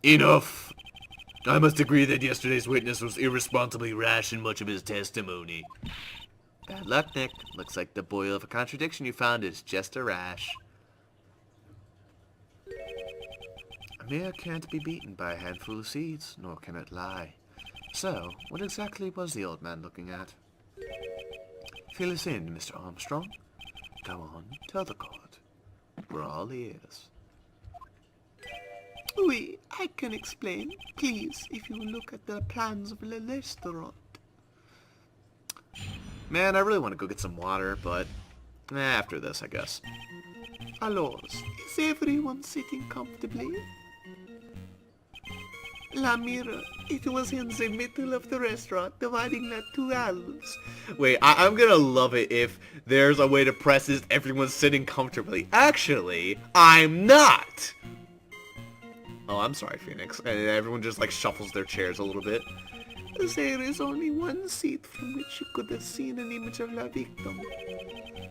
Enough! I must agree that yesterday's witness was irresponsibly rash in much of his testimony. Bad luck, Nick. Looks like the boil of a contradiction you found is just a rash. A mare can't be beaten by a handful of seeds, nor can it lie. So, what exactly was the old man looking at? Fill us in, Mr. Armstrong. Go on, tell the court. We're all ears. Oui, I can explain. Please, if you will look at the plans of the restaurant. Man, I really want to go get some water, but after this, I guess. Alors, is everyone sitting comfortably? La mirror, it was in the middle of the restaurant, dividing the two halves. Wait, I'm gonna love it if there's a way to press this everyone's sitting comfortably. Actually, I'm not! Oh, I'm sorry, Phoenix. And everyone just, like, shuffles their chairs a little bit. There is only one seat from which you could have seen an image of la victim.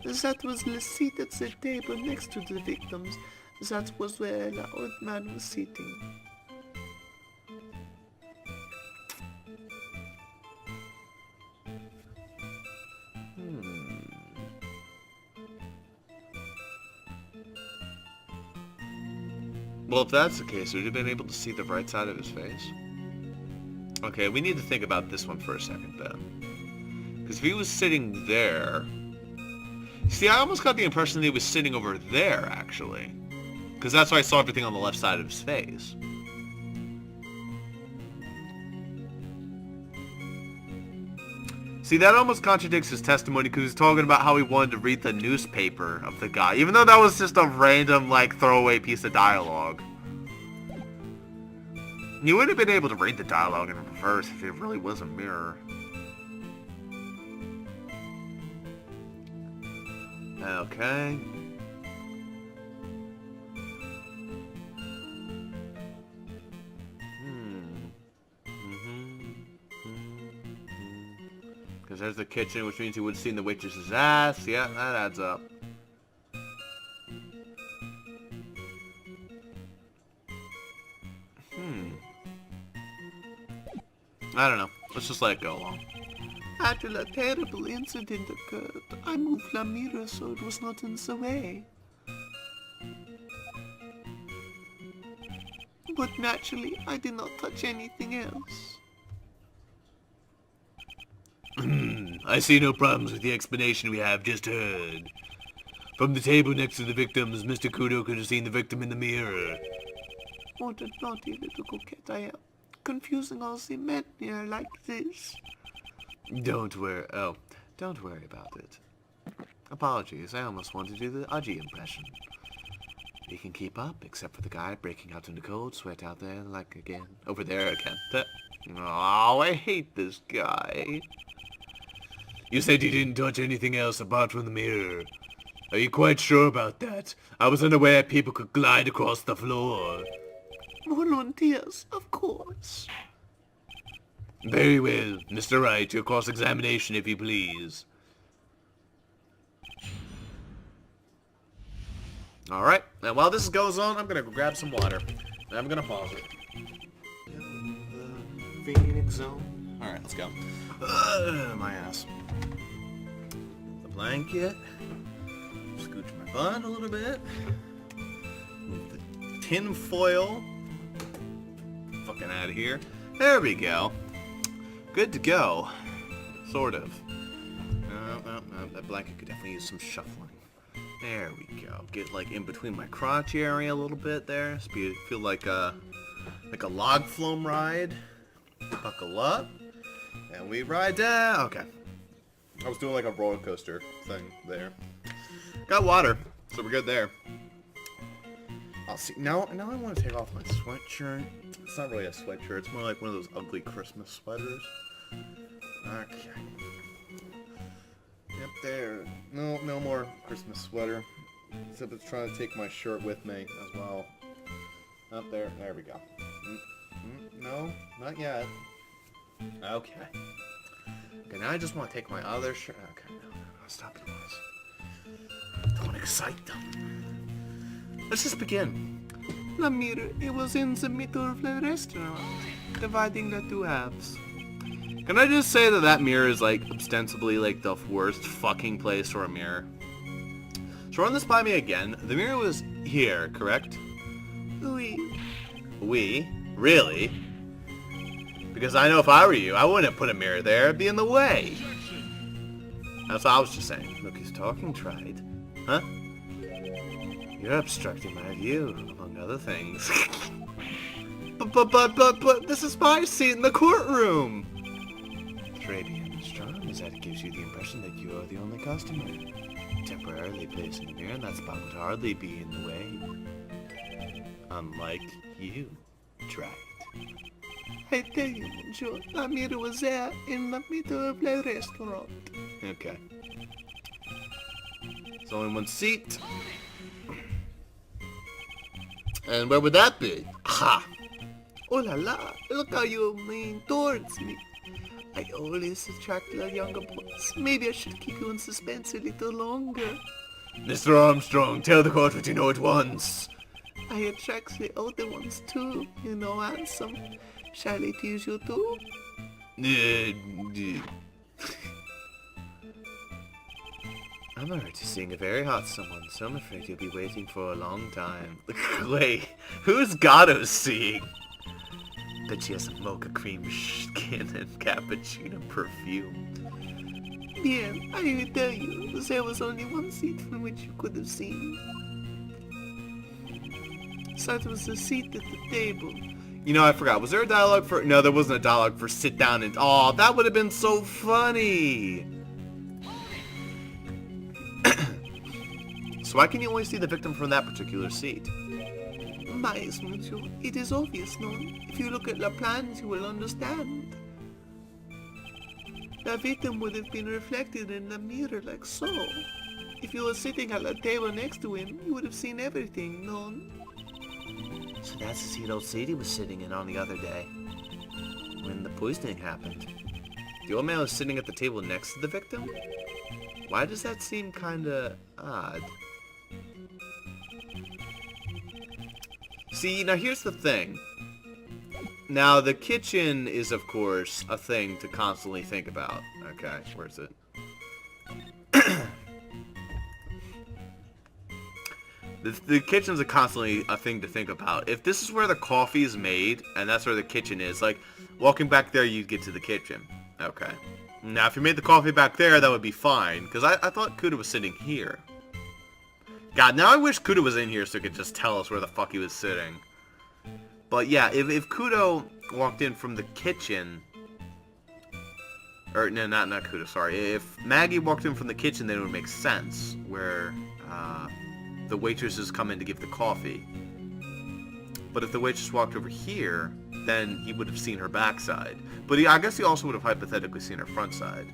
That was the seat at the table next to the victims. That was where the old man was sitting. Well, if that's the case, would you have been able to see the right side of his face? Okay, we need to think about this one for a second, then. Because if he was sitting there... See, I almost got the impression that he was sitting over there, actually. Because that's why I saw everything on the left side of his face. See, that almost contradicts his testimony because he's talking about how he wanted to read the newspaper of the guy, even though that was just a random, like, throwaway piece of dialogue. You wouldn't have been able to read the dialogue in reverse if it really was a mirror. Okay. Because there's the kitchen, which means he would have seen the waitress's ass. Yeah, that adds up. I don't know. Let's just let it go along. After a terrible incident occurred, I moved la mirror so it was not in the way. But naturally, I did not touch anything else. I see no problems with the explanation we have just heard. From the table next to the victims, Mr. Kudo could have seen the victim in the mirror. What a naughty little coquette I am. Confusing all the men here like this. Don't worry about it. Apologies, I almost wanted to do the Udgy impression. He can keep up, except for the guy breaking out into cold sweat out there, like again. Over there again. Oh, I hate this guy. You said you didn't touch anything else apart from the mirror. Are you quite sure about that? I was unaware people could glide across the floor. Volunteers, of course. Very well, Mr. Wright, your cross-examination, if you please. Alright, now while this goes on, I'm gonna go grab some water. And I'm gonna pause it. Phoenix Zone. Alright, let's go. My ass. The blanket. Scooch my butt a little bit. Move the tin foil. Fucking out of here. There we go. Good to go. Sort of. No, that blanket could definitely use some shuffling. There we go. Get like in between my crotch area a little bit there. Feel like a log flume ride. Buckle up. And we ride down. Okay. I was doing like a roller coaster thing there. Got water, so we're good there. I'll see. Now I want to take off my sweatshirt. It's not really a sweatshirt. It's more like one of those ugly Christmas sweaters. Okay. Yep, there. No more Christmas sweater. Except it's trying to take my shirt with me as well. Up there. There we go. No, not yet. Okay. Okay, now I just want to take my other shirt. Okay, no, stop the noise. Don't excite them. Let's just begin. The mirror, it was in the middle of the restaurant, dividing the two halves. Can I just say that mirror is, like, ostensibly, like, the worst fucking place for a mirror? So run this by me again. The mirror was here, correct? Oui. We? Really? Because I know if I were you, I wouldn't put a mirror there. It'd be in the way. That's what I was just saying. Look, he's talking, tried. Huh? You're obstructing my view, among other things. But, this is my seat in the courtroom! Tribulations charm is that it gives you the impression that you are the only customer. Temporarily placing the mirror in that spot would hardly be in the way. Unlike you, tried. I tell you, Monsieur, the mirror was there in the middle of the restaurant. Okay. There's only one seat. And where would that be? Ha! Oh la la, look how you lean towards me. I always attract the younger boys. Maybe I should keep you in suspense a little longer. Mr. Armstrong, tell the court what you know at once. I attract the older ones too, you know, handsome. Shall I tease you too? I'm already seeing a very hot someone, so I'm afraid you'll be waiting for a long time. Wait, who's Gatto seeing? Bet she has some mocha cream skin and cappuccino perfume. Bien, I will tell you, there was only one seat from which you could have seen. So it was the seat at the table. You know, I forgot. Was there a dialogue for... No, there wasn't a dialogue for sit down and... Oh, that would have been so funny! So why can you only see the victim from that particular seat? Mais, monsieur, it is obvious, no? If you look at the plans, you will understand. The victim would have been reflected in the mirror like so. If you were sitting at the table next to him, you would have seen everything, no? So that's the seat old Sadie was sitting in on the other day, when the poisoning happened. The old man was sitting at the table next to the victim? Why does that seem kinda odd? See, now here's the thing. Now, the kitchen is, of course, a thing to constantly think about. Okay, where is it? The kitchen's constantly a thing to think about. If this is where the coffee is made, and that's where the kitchen is, like, walking back there, you'd get to the kitchen. Okay. Now, if you made the coffee back there, that would be fine, because I thought Kuda was sitting here. God, now I wish Kuda was in here so he could just tell us where the fuck he was sitting. But yeah, if Kudo walked in from the kitchen... Or, no, not Kudo, sorry. If Maggie walked in from the kitchen, then it would make sense, where the waitresses come in to give the coffee. But if the waitress walked over here, then he would have seen her backside. But I guess he also would have hypothetically seen her front side.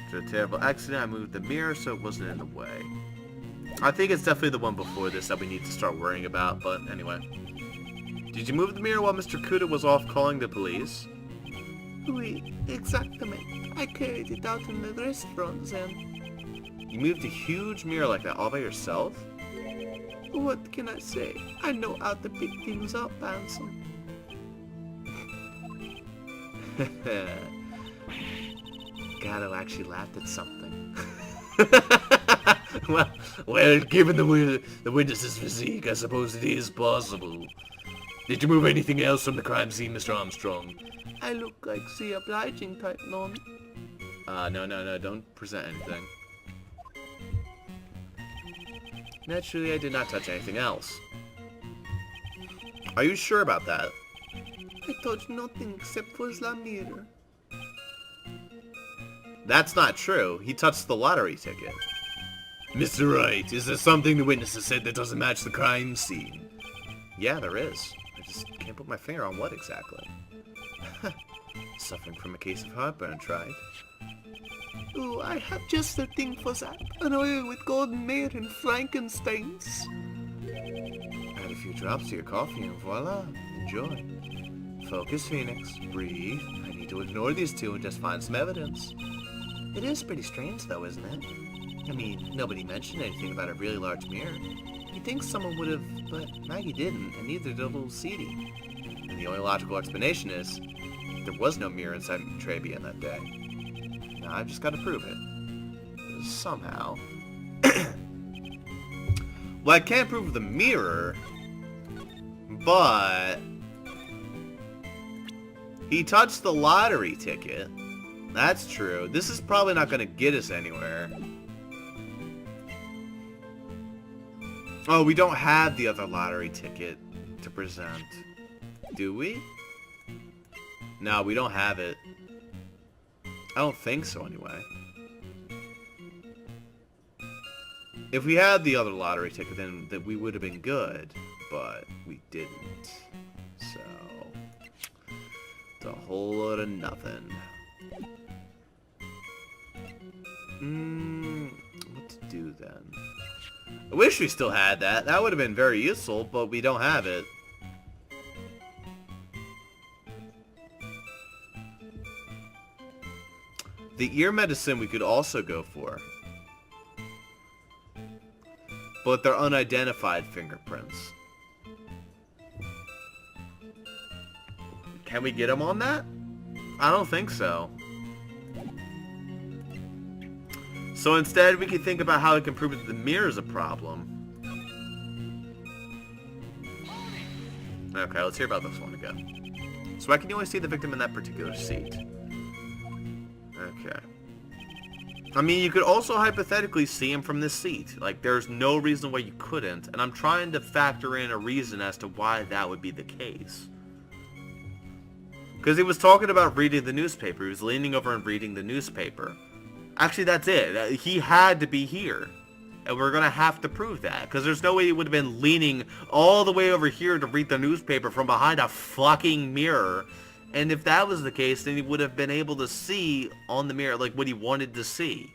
After a terrible accident, I moved the mirror so it wasn't in the way. I think it's definitely the one before this that we need to start worrying about, but anyway. Did you move the mirror while Mr. Kuda was off calling the police? Oui, exactamente. I carried it out in the restaurant then. You moved a huge mirror like that all by yourself? What can I say? I know how to pick things up, handsome. Gatto actually laughed at something. well, given the witness's physique, I suppose it is possible. Did you move anything else from the crime scene, Mr. Armstrong? I look like the obliging type, non? No, don't present anything. Naturally, I did not touch anything else. Are you sure about that? I touched nothing except for the mirror. That's not true. He touched the lottery ticket. Mr. Wright, is there something the witnesses said that doesn't match the crime scene? Yeah, there is. I just can't put my finger on what exactly. Suffering from a case of heartburn, tried. Oh, I have just the thing for that. An oil with golden mare and Frankensteins. Add a few drops to your coffee and voila, enjoy. Focus, Phoenix. Breathe. I need to ignore these two and just find some evidence. It is pretty strange though, isn't it? I mean, nobody mentioned anything about a really large mirror. You'd think someone would have, but Maggie didn't, and neither did little Seedy. And the only logical explanation is there was no mirror inside Trabian that day. Now I've just got to prove it. Somehow. Well, I can't prove the mirror, but he touched the lottery ticket. That's true. This is probably not going to get us anywhere. Oh, we don't have the other lottery ticket to present. Do we? No, we don't have it. I don't think so, anyway. If we had the other lottery ticket, then we would have been good. But we didn't. So, it's a whole lot of nothing. What to do then? I wish we still had that. That would have been very useful, but we don't have it. The ear medicine we could also go for. But they're unidentified fingerprints. Can we get them on that? I don't think so. So instead, we can think about how we can prove that the mirror is a problem. Okay, let's hear about this one again. So I can only see the victim in that particular seat. Okay. I mean, you could also hypothetically see him from this seat. Like, there's no reason why you couldn't, and I'm trying to factor in a reason as to why that would be the case. Because he was talking about reading the newspaper. He was leaning over and reading the newspaper. Actually, that's it. He had to be here. And we're going to have to prove that. Because there's no way he would have been leaning all the way over here to read the newspaper from behind a fucking mirror. And if that was the case, then he would have been able to see on the mirror, like, what he wanted to see.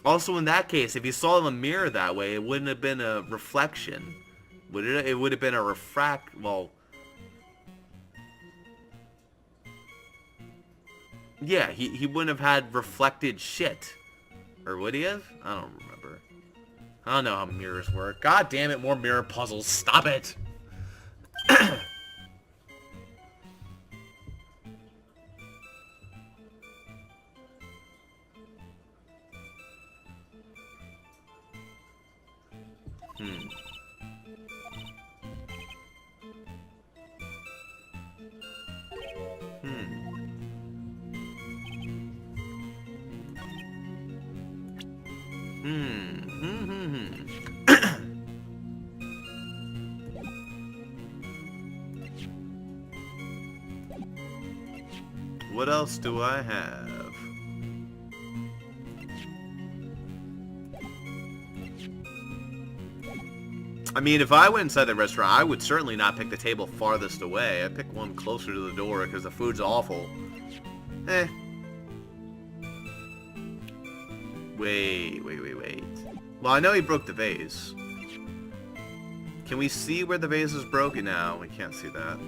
Also, in that case, if he saw the mirror that way, it wouldn't have been a reflection. Would it? It would have been a well... Yeah, he wouldn't have had reflected shit. Or would he have? I don't remember. I don't know how mirrors work. God damn it, more mirror puzzles. Stop it! What else do I have? I mean, if I went inside the restaurant, I would certainly not pick the table farthest away. I'd pick one closer to the door because the food's awful. Wait. Well, I know he broke the vase. Can we see where the vase is broken now? We can't see that.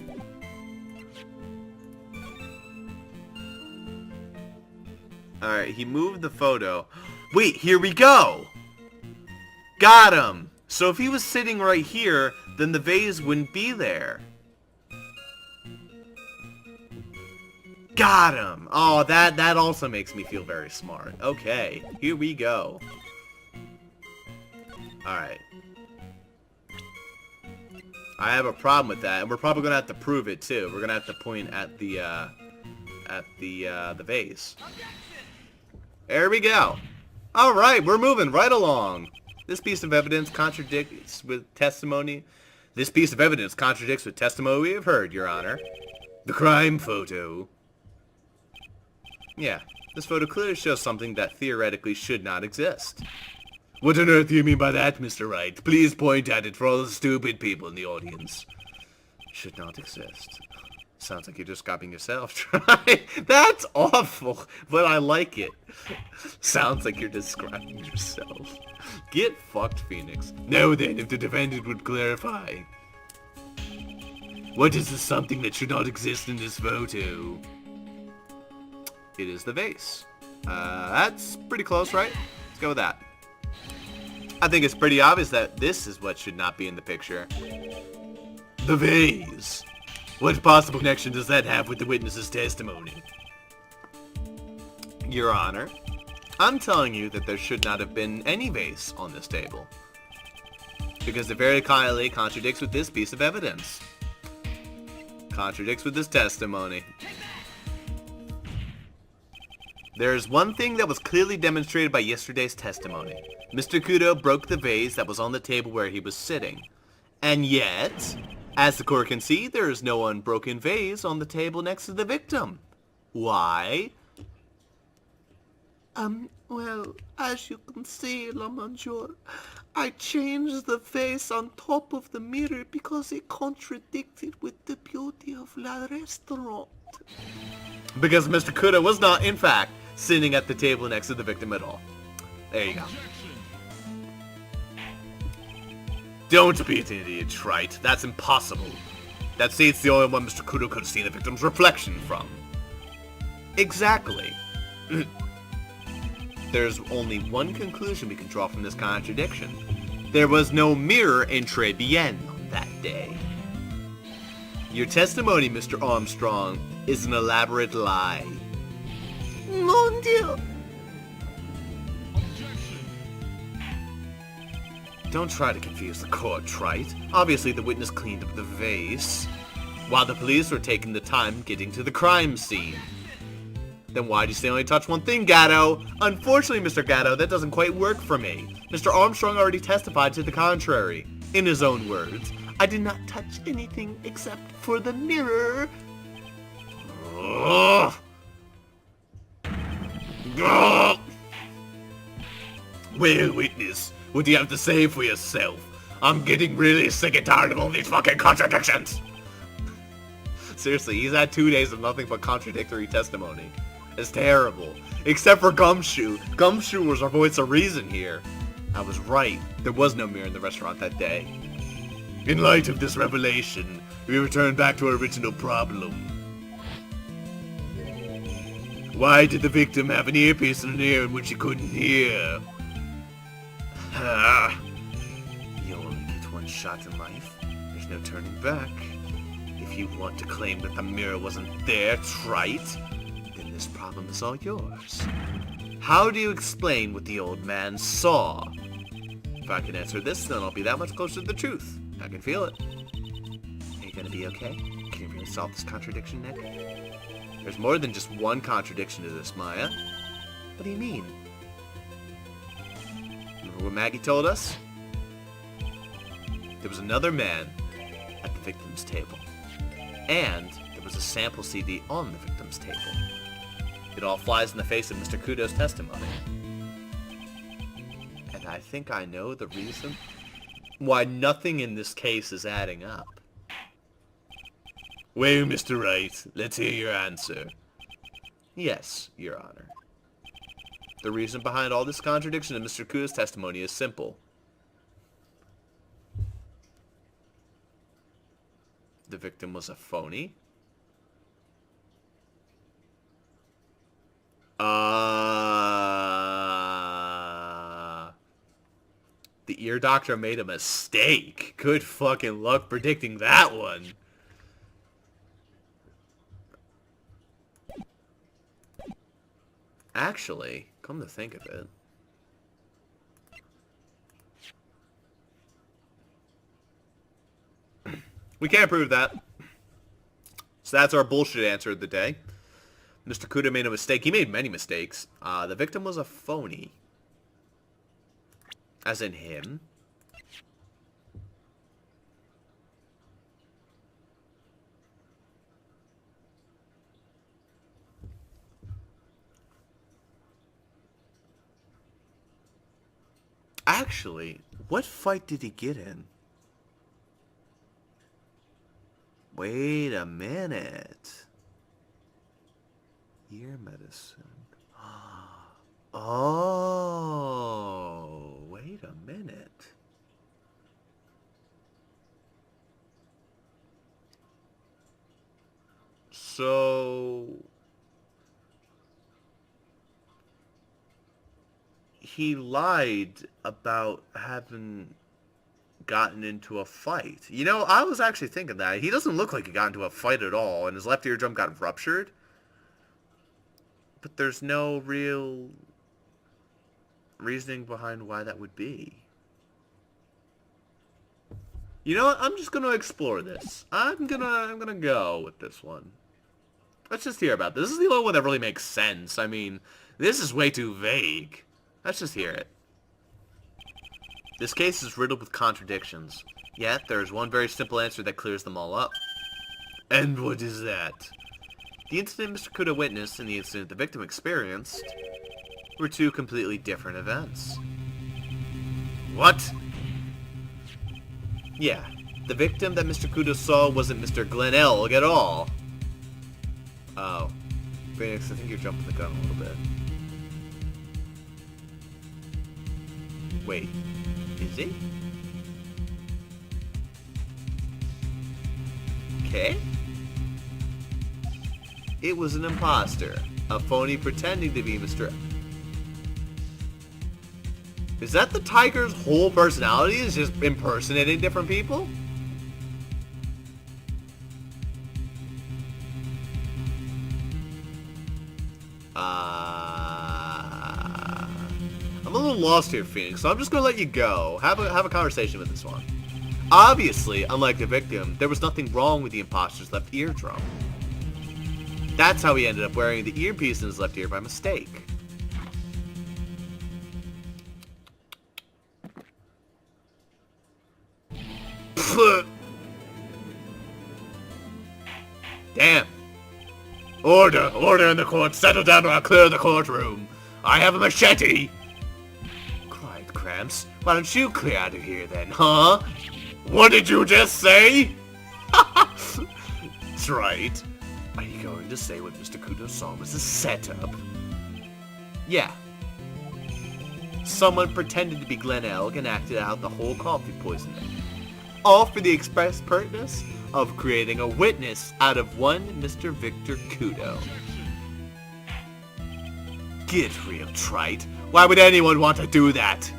Alright, he moved the photo. Wait, here we go! Got him! So if he was sitting right here, then the vase wouldn't be there. Got him! Oh, that also makes me feel very smart. Okay, here we go. Alright. I have a problem with that, and we're probably gonna have to prove it too. We're gonna have to point at the vase. There we go. Alright, we're moving right along. This piece of evidence contradicts with testimony. This piece of evidence contradicts with testimony we have heard, Your Honor. The crime photo. Yeah, this photo clearly shows something that theoretically should not exist. What on earth do you mean by that, Mr. Wright? Please point at it for all the stupid people in the audience. Should not exist. Sounds like you're just copying yourself. That's awful, but I like it. Sounds like you're describing yourself. Get fucked, Phoenix. Now then, if the defendant would clarify. What is this something that should not exist in this photo? It is the vase. That's pretty close, right? Let's go with that. I think it's pretty obvious that this is what should not be in the picture. The vase. What possible connection does that have with the witness's testimony? Your Honor, I'm telling you that there should not have been any vase on this table. Because it very clearly contradicts with this piece of evidence. Contradicts with this testimony. There's one thing that was clearly demonstrated by yesterday's testimony. Mr. Kudo broke the vase that was on the table where he was sitting. And yet, as the court can see, there is no unbroken vase on the table next to the victim. Why? Well, as you can see, La Monsieur, I changed the vase on top of the mirror because it contradicted with the beauty of la restaurant. Because Mr. Kudo was not, in fact, sitting at the table next to the victim at all. There you go. Don't be an idiot, Wright. That's impossible. That seat's the only one Mr. Kudo could have seen the victim's reflection from. Exactly. There's only one conclusion we can draw from this contradiction. There was no mirror in Tribulations on that day. Your testimony, Mr. Armstrong, is an elaborate lie. Mon Dieu! Don't try to confuse the court, Wright. Obviously, the witness cleaned up the vase, while the police were taking the time getting to the crime scene. Then why'd you say only touch one thing, Gatto? Unfortunately, Mr. Gatto, that doesn't quite work for me. Mr. Armstrong already testified to the contrary. In his own words, I did not touch anything except for the mirror. Ugh. Ugh. Well, witness, what do you have to say for yourself? I'm getting really sick and tired of all these fucking contradictions. Seriously, he's had 2 days of nothing but contradictory testimony. It's terrible. Except for Gumshoe. Gumshoe was our voice of reason here. I was right. There was no mirror in the restaurant that day. In light of this revelation, we return back to our original problem. Why did the victim have an earpiece in an ear in which he couldn't hear? You only get one shot in life. There's no turning back. If you want to claim that the mirror wasn't there, Trite, then this problem is all yours. How do you explain what the old man saw? If I can answer this, then I'll be that much closer to the truth. I can feel it. Are you gonna be okay? Can you really solve this contradiction, Nick? There's more than just one contradiction to this, Maya. What do you mean? Remember what Maggie told us? There was another man at the victim's table. And there was a sample CD on the victim's table. It all flies in the face of Mr. Kudo's testimony. And I think I know the reason why nothing in this case is adding up. Well, Mr. Wright, let's hear your answer. Yes, Your Honor. The reason behind all this contradiction in Mr. Kudo's testimony is simple. The victim was a phony? The ear doctor made a mistake. Good fucking luck predicting that one. Actually, come to think of it, we can't prove that. So that's our bullshit answer of the day. Mr. Kudo made a mistake. He made many mistakes. The victim was a phony. As in him. Actually, what fight did he get in? Wait a minute. Ear medicine. Oh, wait a minute. So he lied about having gotten into a fight. You know, I was actually thinking that. He doesn't look like he got into a fight at all, and his left eardrum got ruptured. But there's no real reasoning behind why that would be. You know what? I'm just gonna explore this. I'm gonna go with this one. Let's just hear about this. This is the only one that really makes sense. I mean, this is way too vague. Let's just hear it. This case is riddled with contradictions. Yet, there is one very simple answer that clears them all up. And what is that? The incident Mr. Kudo witnessed and the incident the victim experienced were two completely different events. What? Yeah, the victim that Mr. Kudo saw wasn't Mr. Glenn Elg at all. Oh. Phoenix, I think you're jumping the gun a little bit. Wait. Is he? Okay. It was an imposter. A phony pretending to be Mr. Is that the tiger's whole personality? Is just impersonating different people? I'm a little lost here, Phoenix, so I'm just gonna let you go. Have a conversation with this one. Obviously, unlike the victim, there was nothing wrong with the imposter's left eardrum. That's how he ended up wearing the earpiece in his left ear by mistake. Damn. Order in the court. Settle down or I'll clear the courtroom. I have a machete. Quiet, Cramps. Why don't you clear out of here then, huh? What did you just say? That's right. Are you going to say what Mr. Kudo saw was a setup? Yeah. Someone pretended to be Glenn Elg and acted out the whole coffee poisoning. All for the express purpose of creating a witness out of one Mr. Victor Kudo. Get real, trite. Why would anyone want to do that?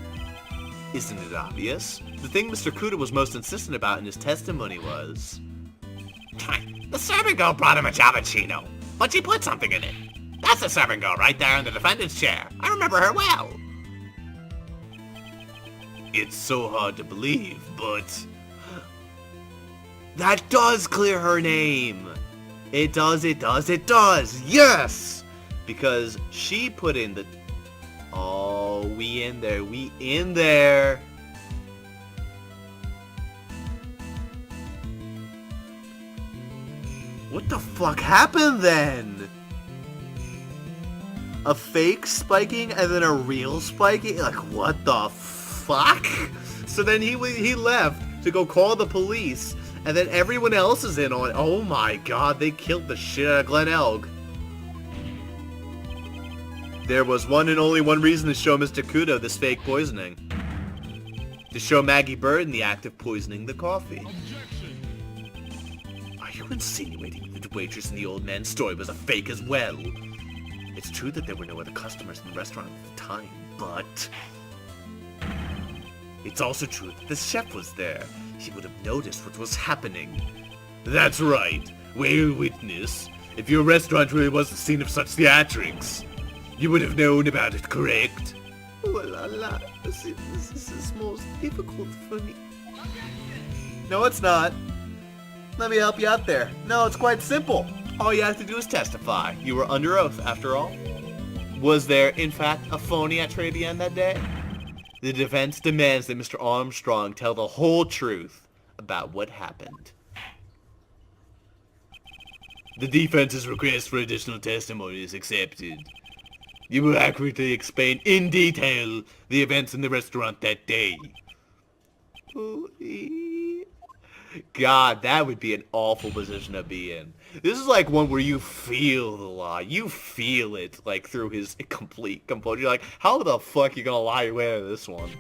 Isn't it obvious? The thing Mr. Kudo was most insistent about in his testimony was... The servant girl brought him a cappuccino, but she put something in it. That's the servant girl right there in the defendant's chair. I remember her well. It's so hard to believe, but... That does clear her name! It does! Yes! Because she put in the... Oh, we in there. What the fuck happened then? A fake spiking and then a real spiking? Like, what the fuck? So then he left to go call the police, and then everyone else is in on it. Oh my god, they killed the shit out of Glenn Elg. There was one and only one reason to show Mr. Kudo this fake poisoning. To show Maggie Bird in the act of poisoning the coffee. Are you insinuating that the waitress in the old man's story was a fake as well? It's true that there were no other customers in the restaurant at the time, but... It's also true that the chef was there. He would have noticed what was happening. That's right. We're a witness. If your restaurant really was the scene of such theatrics, you would have known about it, correct? Oh la la, this is most difficult for me. No, it's not. Let me help you out there. No, it's quite simple. All you have to do is testify. You were under oath, after all. Was there, in fact, a phony at Tribulations that day? The defense demands that Mr. Armstrong tell the whole truth about what happened. The defense's request for additional testimony is accepted. You will accurately explain in detail the events in the restaurant that day. God, that would be an awful position to be in. This is like one where you feel the lie. You feel it, like, through his complete composure. You're like, how the fuck are you gonna lie your way out of this one?